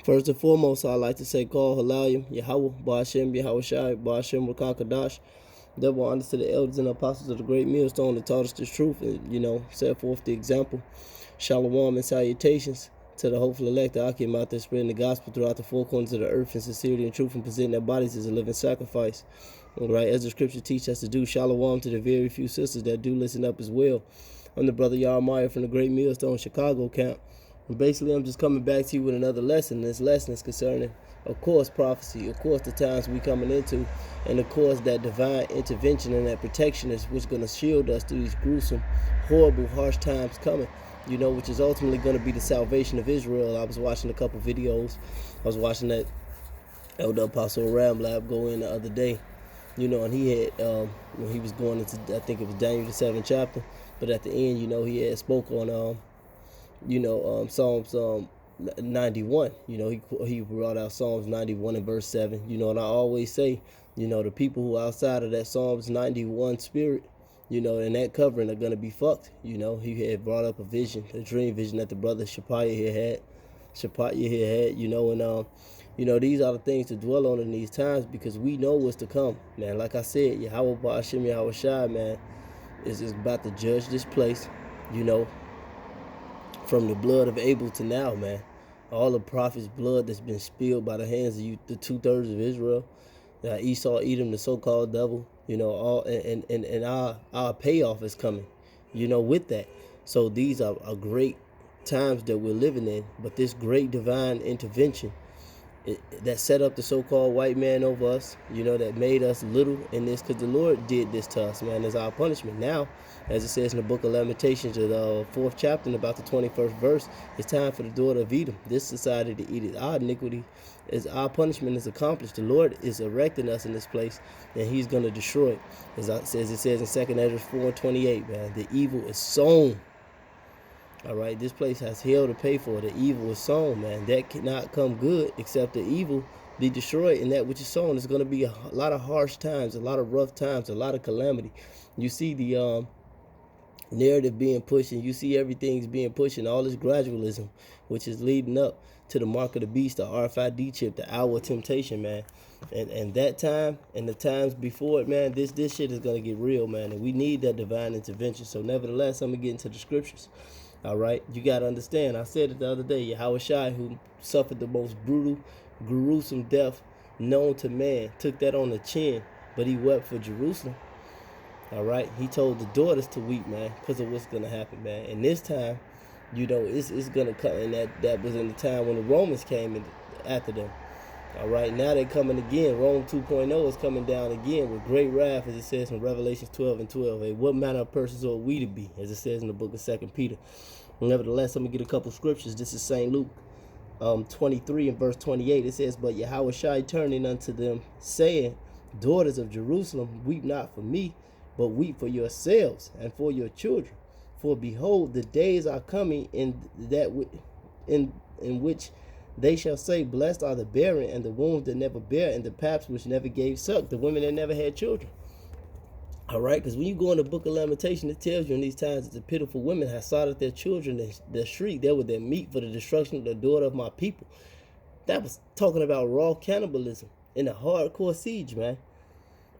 First and foremost, I'd like to say, call Halayim, Yahweh, Ba'ashem, Yahweh Shai, Ba'ashem, Rakakadash. Double honors to the elders and apostles of the great millstone that taught us this truth and, set forth the example. Shalom and salutations to the hopeful elect, the Akim out there spreading the gospel throughout the four corners of the earth in sincerity and truth and presenting their bodies as a living sacrifice. All right, as the scripture teaches us to do, shalom to the very few sisters that do listen up as well. I'm the brother Yarmaya from the great millstone Chicago camp. And basically, I'm just coming back to you with another lesson. This lesson is concerning, of course, prophecy, of course, the times we coming into, and of course, that divine intervention and that protection is what's going to shield us through these gruesome, horrible, harsh times coming, which is ultimately going to be the salvation of Israel. I was watching a couple videos. I was watching that Elder Apostle Ramlab go in the other day, and he had, when he was going into, I think it was Daniel the 7th chapter, but at the end, he had spoke on, Psalms 91. He brought out Psalms 91 and verse 7. And I always say, the people who are outside of that Psalms 91 spirit, and that covering are gonna be fucked. He had brought up a vision, a dream vision that the brother Shapaya here had. And these are the things to dwell on in these times because we know what's to come, man. Like I said, Yahweh Ba'ashem Yahweh Shai, man, is about to judge this place, from the blood of Abel to now, man. All the prophets' blood that's been spilled by the hands of the 2/3 of Israel. Esau, Edom, the so-called devil, all and our payoff is coming, with that. So these are great times that we're living in, but this great divine intervention that set up the so-called white man over us, that made us little in this, because the Lord did this to us, man, as our punishment. Now, as it says in the book of Lamentations, the 4th chapter, and about the 21st verse, it's time for the daughter of Edom, this society, to eat it. Our iniquity is, our punishment is accomplished. The Lord is erecting us in this place, and he's going to destroy it. As it says in 2nd Ezra 4:28, man, the evil is sown. All right, this place has hell to pay for. The evil is sown, man. That cannot come good except the evil be destroyed, and that which is sown is going to be a lot of harsh times, a lot of rough times, a lot of calamity. You see the narrative being pushed, and you see everything's being pushed, and all this gradualism, which is leading up to the mark of the beast, the RFID chip, the hour of temptation, man. And that time and the times before it, man, this shit is going to get real, man, and we need that divine intervention. So nevertheless, I'm going to get into the scriptures. All right, you got to understand, I said it the other day, Yahweh Shai, who suffered the most brutal, gruesome death known to man, took that on the chin, but he wept for Jerusalem. All right, he told the daughters to weep, man, because of what's going to happen, man. And this time, it's going to come, and that was in the time when the Romans came in after them. All right, now they're coming again. Rome 2.0 is coming down again with great wrath, as it says in Revelation 12:12. Hey, what manner of persons ought we to be, as it says in the book of 2 Peter. Nevertheless, let me get a couple scriptures. This is St. Luke 23 and verse 28. It says, but Yahweh Shai turning unto them, saying, daughters of Jerusalem, weep not for me, but weep for yourselves and for your children. For behold, the days are coming in which they shall say, blessed are the barren, and the wombs that never bear, and the paps which never gave suck, the women that never had children. All right, because when you go in the book of Lamentation, it tells you in these times that the pitiful women have sought out their children and their shriek. They were their meat for the destruction of the daughter of my people. That was talking about raw cannibalism in a hardcore siege, man.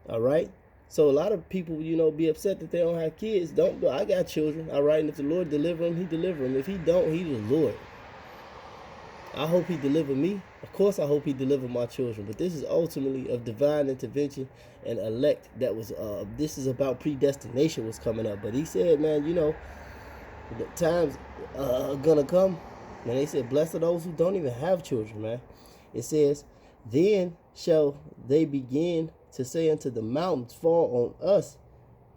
All right. So a lot of people, be upset that they don't have kids. I got children. All right. And if the Lord deliver them, he deliver them. If he don't, he the Lord. I hope he deliver me. Of course, I hope he deliver my children. But this is ultimately of divine intervention and elect. That was, this is about predestination was coming up. But he said, man, the times are going to come. And they said, blessed are those who don't even have children, man. It says, then shall they begin to say unto the mountains, fall on us,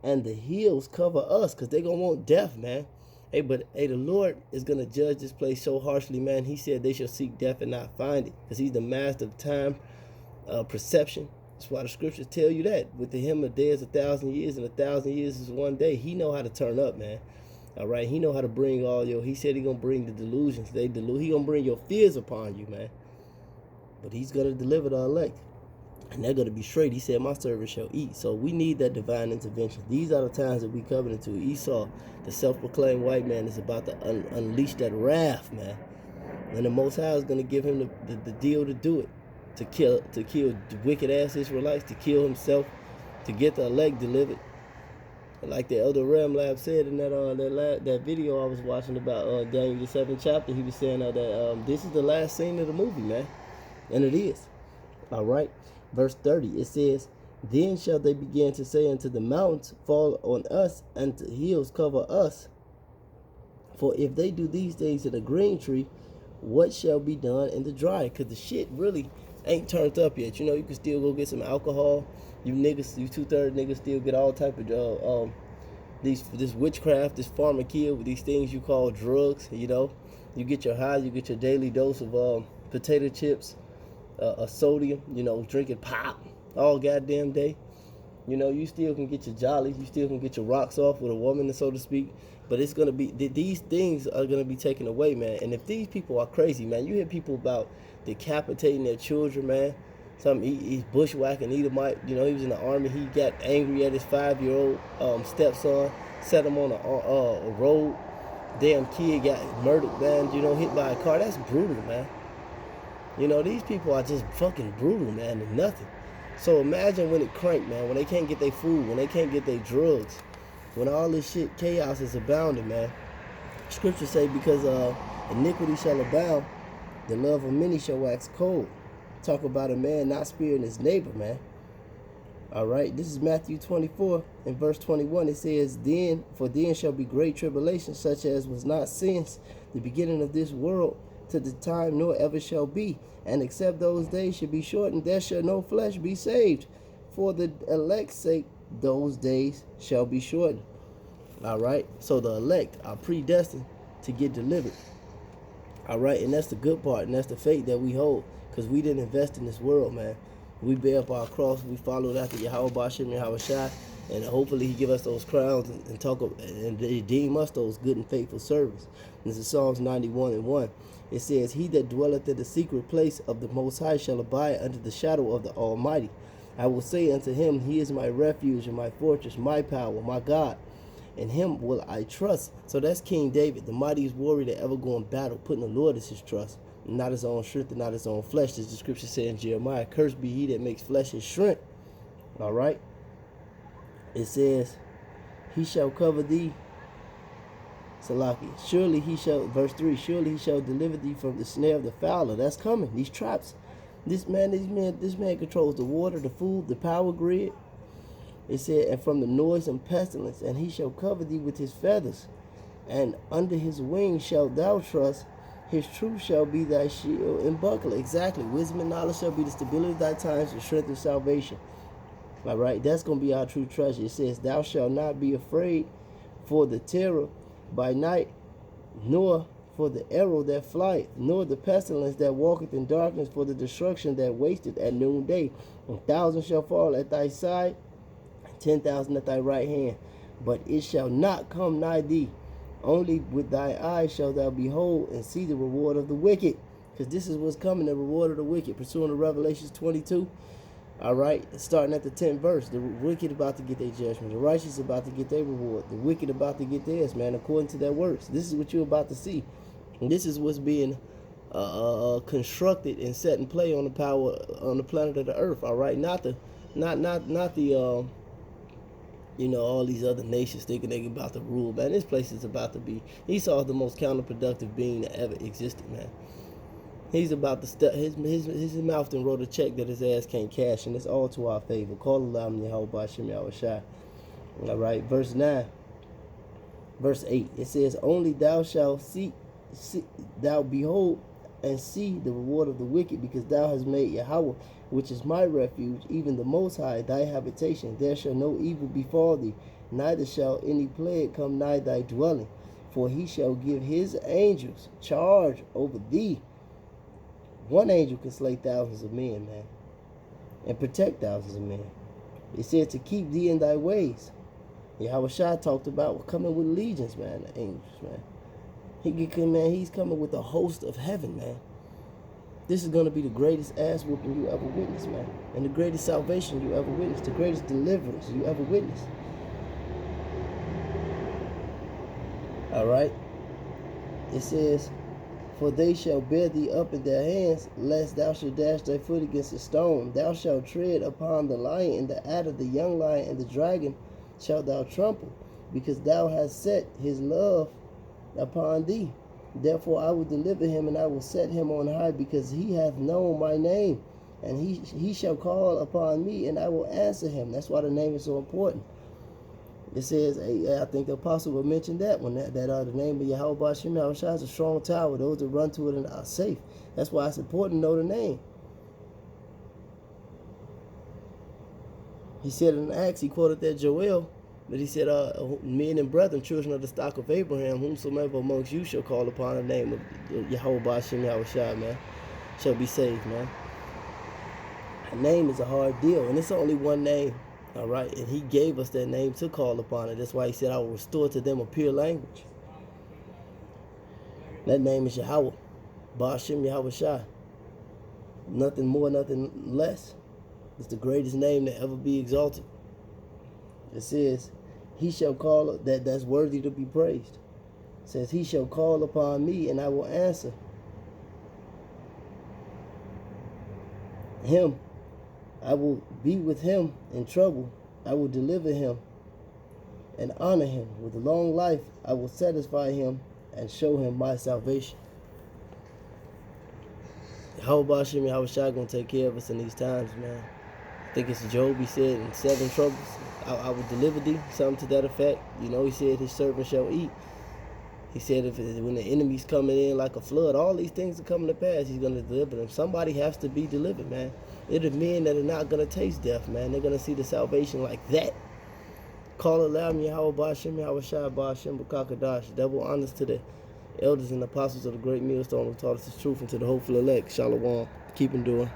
and the hills cover us, because they're going to want death, man. Hey, the Lord is going to judge this place so harshly, man. He said they shall seek death and not find it, because he's the master of time, perception. That's why the scriptures tell you that. With him, a day is 1,000 years, and 1,000 years is one day. He know how to turn up, man. All right, he know how to bring he said he going to bring the delusions. He going to bring your fears upon you, man. But he's going to deliver the elect. And they're going to be straight. He said, my servant shall eat. So we need that divine intervention. These are the times that we coming into. Esau, the self-proclaimed white man, is about to unleash that wrath, man. And the Most High is going to give him the deal to do it, to kill the wicked ass Israelites, to kill himself, to get the elect delivered. Like the Elder Ram Lab said in that video I was watching about Daniel the 7th chapter, he was saying that this is the last scene of the movie, man, and it is. All right, verse 30, it says, "Then shall they begin to say unto the mountains, fall on us, and to hills cover us. For if they do these things in the green tree, what shall be done in the dry?" Because the shit really ain't turned up yet. You know, you can still go get some alcohol. You niggas, you 2/3 niggas still get all type of this witchcraft, this pharmakia with these things you call drugs. You know, you get your high, you get your daily dose of potato chips, sodium. You know, drinking pop all goddamn day. You know, you still can get your jollies, you still can get your rocks off with a woman, so to speak. But it's gonna be, these things are gonna be taken away, man. And if these people are crazy, man, you hear people about decapitating their children, man. He's bushwhacking Edomite. You know, he was in the army. He got angry at his 5-year-old stepson, set him on a road. Damn kid got murdered, man. You know, hit by a car. That's brutal, man. You know, these people are just fucking brutal, man, and nothing. So imagine when it crank, man, when they can't get their food, when they can't get their drugs, when all this shit, chaos is abounding, man. Scriptures say, because iniquity shall abound, the love of many shall wax cold. Talk about a man not sparing his neighbor, man. All right, this is Matthew 24 and verse 21. It says, then shall be great tribulation, such as was not since the beginning of this world to the time nor ever shall be. And except those days should be shortened, there shall no flesh be saved. For the elect's sake, those days shall be shortened. All right, so the elect are predestined to get delivered. All right, and that's the good part, and that's the faith that we hold, because we didn't invest in this world, man. We bear up our cross, we followed after Yahweh Bashim Yahushai, and hopefully he give us those crowns and redeem us those good and faithful servants. This is Psalms 91 and 1. It says, he that dwelleth in the secret place of the Most High shall abide under the shadow of the Almighty. I will say unto him, he is my refuge and my fortress, my power, my God. In him will I trust. So that's King David, the mightiest warrior that ever go in battle, putting the Lord as his trust, not his own strength and not his own flesh. As the scripture said in Jeremiah, cursed be he that makes flesh his strength. All right. It says, he shall cover thee, Salaki. Surely he shall, verse 3, surely he shall deliver thee from the snare of the fowler. That's coming. These traps. This man controls the water, the food, the power grid. It said, and from the noise and pestilence, and he shall cover thee with his feathers, and under his wings shalt thou trust. His truth shall be thy shield and buckler. Exactly. Wisdom and knowledge shall be the stability of thy times, the strength of salvation. All right, that's going to be our true treasure. It says, thou shalt not be afraid for the terror by night, nor for the arrow that flieth, nor the pestilence that walketh in darkness, for the destruction that wasteth at noonday. 1,000 shall fall at thy side, 10,000 at thy right hand, but it shall not come nigh thee. Only with thy eyes shalt thou behold and see the reward of the wicked. Because this is what's coming, the reward of the wicked, pursuing to Revelations 22. All right, starting at the 10th verse. The wicked about to get their judgment. The righteous about to get their reward. The wicked about to get theirs, man, according to their works. This is what you're about to see. And this is what's being constructed and set in play on the planet of the earth. All right, not the you know, all these other nations thinking they about to rule, man. This place is about to be. Esau's the most counterproductive being that ever existed, man. He's about to step his mouth and wrote a check that his ass can't cash, and it's all to our favor. Call Elam Yahweh Bashim Yahushai. All right, verse 9, verse 8. It says, only thou shalt see, thou behold and see the reward of the wicked, because thou hast made Yahweh, which is my refuge, even the Most High, thy habitation. There shall no evil befall thee, neither shall any plague come nigh thy dwelling. For he shall give his angels charge over thee. One angel can slay thousands of men, man, and protect thousands of men. It said to keep thee in thy ways. Yahweh Shai talked about coming with legions, man, the angels, man. He's coming with a host of heaven, man. This is going to be the greatest ass whooping you ever witnessed, man. And the greatest salvation you ever witnessed. The greatest deliverance you ever witnessed. All right. It says, For they shall bear thee up in their hands, lest thou should dash thy foot against a stone. Thou shalt tread upon the lion and the adder, the young lion and the dragon shalt thou trample, because thou hast set his love upon thee. Therefore I will deliver him, and I will set him on high, because he hath known my name. And he shall call upon me, and I will answer him. That's why the name is so important. It says, I think the apostle will mention that one, that the name of Yahweh Ba'ashem Yahushua is a strong tower. Those that run to it are safe. That's why it's important to know the name. He said in Acts, he quoted that Joel, but he said, men and brethren, children of the stock of Abraham, whomsoever amongst you shall call upon the name of Yahweh Ba'ashem Yahushua, man, shall be saved, man. A name is a hard deal, and it's only one name. All right, and he gave us that name to call upon it. That's why he said, I will restore to them a pure language. That name is Yahweh, Ba'ashem Yahushua. Nothing more, nothing less. It's the greatest name to ever be exalted. It says, he shall call, that's worthy to be praised. It says, he shall call upon me, and I will answer him. I will be with him in trouble. I will deliver him and honor him. With a long life, I will satisfy him and show him my salvation. Yahweh Ba'ashem Yahushua going to take care of us in these times, man. I think it's Job, he said, in 7 troubles, I will deliver thee, something to that effect. You know, he said his servant shall eat. He said when the enemy's coming in like a flood, all these things are coming to pass, he's going to deliver them. Somebody has to be delivered, man. It are men that are not going to taste death, man. They're going to see the salvation like that. Call aloud, Yahweh Ba'ashem Yahushua Ba'ashem B'Kakadash. Double honors to the elders and apostles of the great millstone who taught us the truth, and to the hopeful elect. Shalom. Keep enduring.